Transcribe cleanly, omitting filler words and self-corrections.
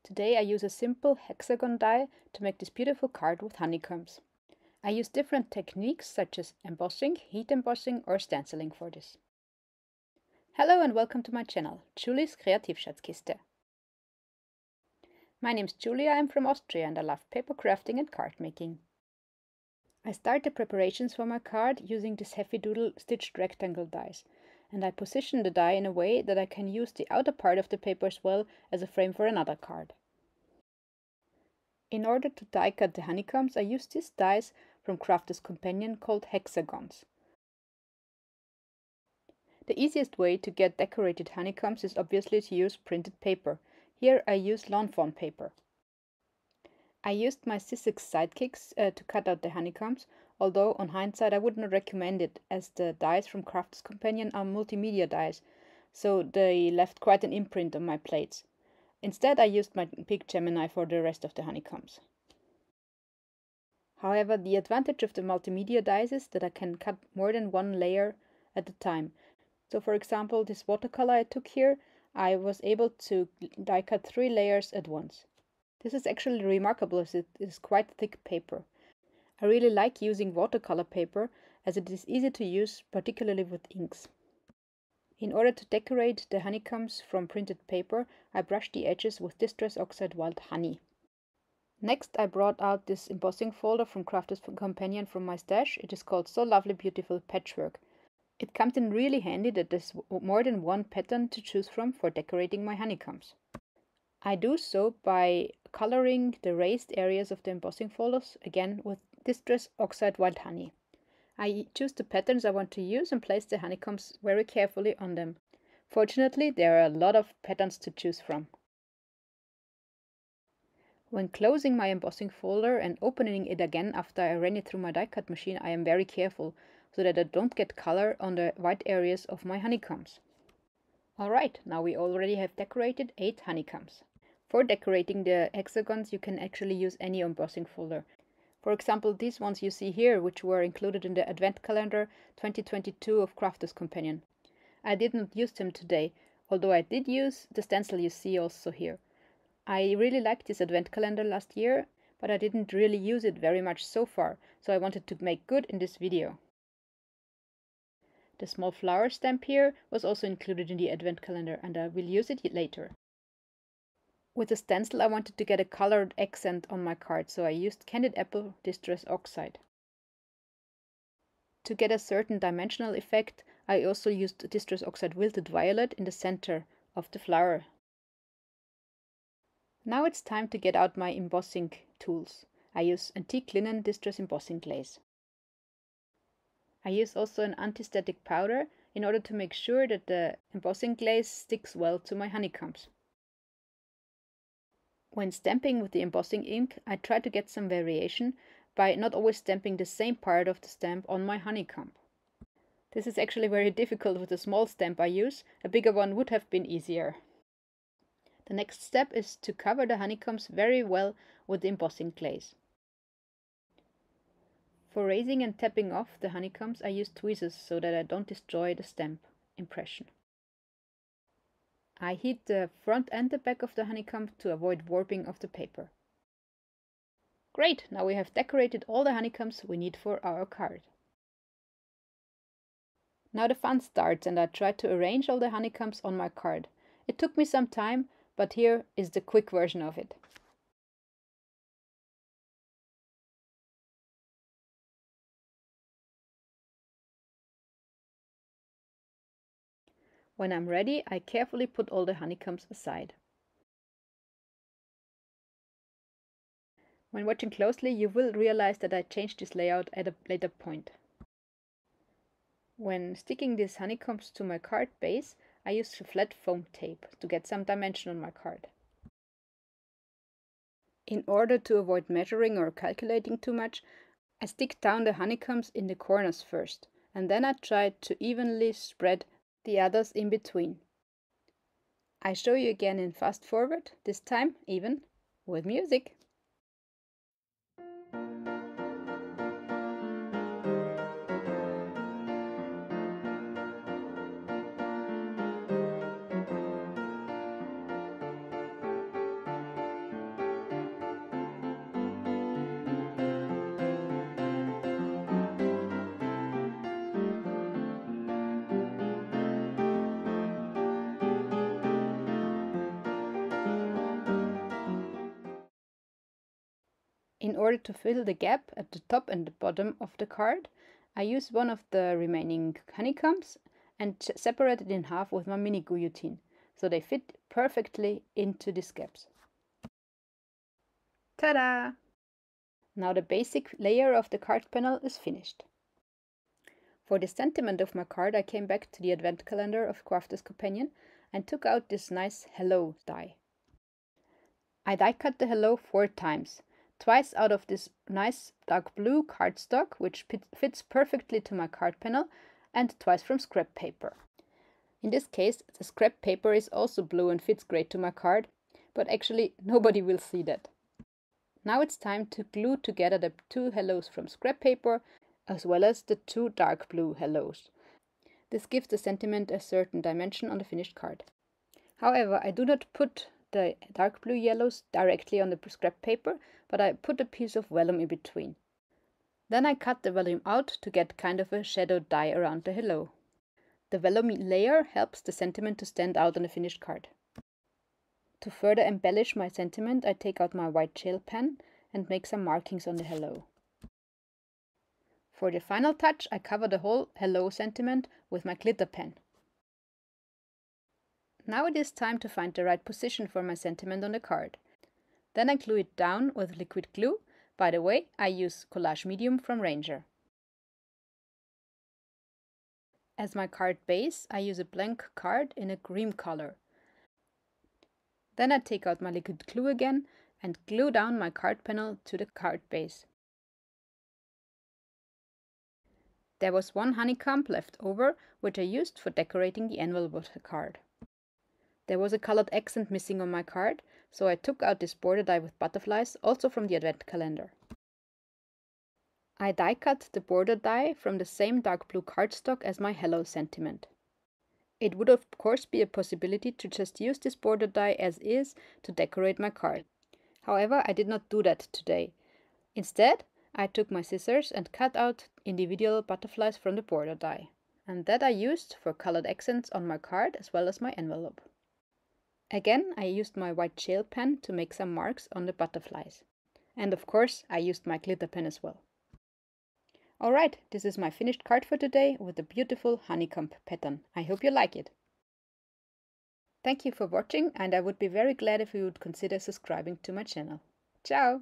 Today I use a simple hexagon die to make this beautiful card with honeycombs. I use different techniques such as embossing, heat embossing or stenciling for this. Hello and welcome to my channel, Julie's Kreativschatzkiste. My name is Julia, I'm from Austria and I love paper crafting and card making. I start the preparations for my card using this Heffy Doodle stitched rectangle dies, and I position the die in a way that I can use the outer part of the paper as well as a frame for another card. In order to die cut the honeycombs, I use these dies from Crafter's Companion called hexagons. The easiest way to get decorated honeycombs is obviously to use printed paper. Here I use lawn fawn paper. I used my Sizzix sidekicks to cut out the honeycombs, although on hindsight I would not recommend it as the dies from Crafter's Companion are multimedia dies, so they left quite an imprint on my plates. Instead I used my Big Gemini for the rest of the honeycombs. However, the advantage of the multimedia dies is that I can cut more than one layer at a time. So for example, this watercolor I took here, I was able to die cut 3 layers at once. This is actually remarkable as it is quite thick paper. I really like using watercolor paper as it is easy to use, particularly with inks. In order to decorate the honeycombs from printed paper, I brushed the edges with Distress Oxide Wild Honey. Next, I brought out this embossing folder from Crafter's Companion from my stash. It is called So Lovely Beautiful Patchwork. It comes in really handy that there's more than one pattern to choose from for decorating my honeycombs. I do so by coloring the raised areas of the embossing folders, again with Distress Oxide Wild Honey. I choose the patterns I want to use and place the honeycombs very carefully on them. Fortunately, there are a lot of patterns to choose from. When closing my embossing folder and opening it again after I ran it through my die cut machine, I am very careful so that I don't get color on the white areas of my honeycombs. Alright, now we already have decorated 8 honeycombs. For decorating the hexagons, you can actually use any embossing folder. For example, these ones you see here, which were included in the Advent Calendar 2022 of Crafter's Companion. I did not use them today, although I did use the stencil you see also here. I really liked this Advent Calendar last year, but I didn't really use it very much so far, so I wanted to make good in this video. The small flower stamp here was also included in the Advent Calendar and I will use it later. With the stencil I wanted to get a colored accent on my card, so I used Candied Apple Distress Oxide. To get a certain dimensional effect, I also used Distress Oxide Wilted Violet in the center of the flower. Now it's time to get out my embossing tools. I use Antique Linen Distress Embossing Glaze. I use also an anti-static powder in order to make sure that the embossing glaze sticks well to my honeycombs. When stamping with the embossing ink, I try to get some variation by not always stamping the same part of the stamp on my honeycomb. This is actually very difficult with the small stamp I use. A bigger one would have been easier. The next step is to cover the honeycombs very well with the embossing glaze. For raising and tapping off the honeycombs, I use tweezers so that I don't destroy the stamp impression. I heat the front and the back of the honeycomb to avoid warping of the paper. Great! Now we have decorated all the honeycombs we need for our card. Now the fun starts and I try to arrange all the honeycombs on my card. It took me some time, but here is the quick version of it. When I'm ready, I carefully put all the honeycombs aside. When watching closely, you will realize that I changed this layout at a later point. When sticking these honeycombs to my card base, I used flat foam tape to get some dimension on my card. In order to avoid measuring or calculating too much, I stick down the honeycombs in the corners first, and then I try to evenly spread the others in between. I show you again in fast forward, this time even with music. In order to fill the gap at the top and the bottom of the card, I use one of the remaining honeycombs and separate it in half with my mini guillotine, so they fit perfectly into these gaps. Ta-da! Now the basic layer of the card panel is finished. For the sentiment of my card, I came back to the advent calendar of Crafter's Companion and took out this nice hello die. I die cut the hello 4 times, twice out of this nice dark blue cardstock, which fits perfectly to my card panel, and twice from scrap paper. In this case, the scrap paper is also blue and fits great to my card, but actually nobody will see that. Now it's time to glue together the 2 hellos from scrap paper, as well as the 2 dark blue hellos. This gives the sentiment a certain dimension on the finished card. However, I do not put the dark blue yellows directly on the scrap paper, but I put a piece of vellum in between. Then I cut the vellum out to get kind of a shadow die around the hello. The vellum layer helps the sentiment to stand out on the finished card. To further embellish my sentiment, I take out my white gel pen and make some markings on the hello. For the final touch, I cover the whole hello sentiment with my glitter pen. Now it is time to find the right position for my sentiment on the card. Then I glue it down with liquid glue. By the way, I use Collage Medium from Ranger. As my card base, I use a blank card in a cream color. Then I take out my liquid glue again and glue down my card panel to the card base. There was 1 honeycomb left over, which I used for decorating the envelope of the card. There was a colored accent missing on my card, so I took out this border die with butterflies, also from the advent calendar. I die cut the border die from the same dark blue cardstock as my hello sentiment. It would of course be a possibility to just use this border die as is to decorate my card. However, I did not do that today. Instead, I took my scissors and cut out individual butterflies from the border die, and that I used for colored accents on my card as well as my envelope. Again, I used my white gel pen to make some marks on the butterflies. And of course, I used my glitter pen as well. Alright, this is my finished card for today with a beautiful honeycomb pattern. I hope you like it. Thank you for watching, and I would be very glad if you would consider subscribing to my channel. Ciao!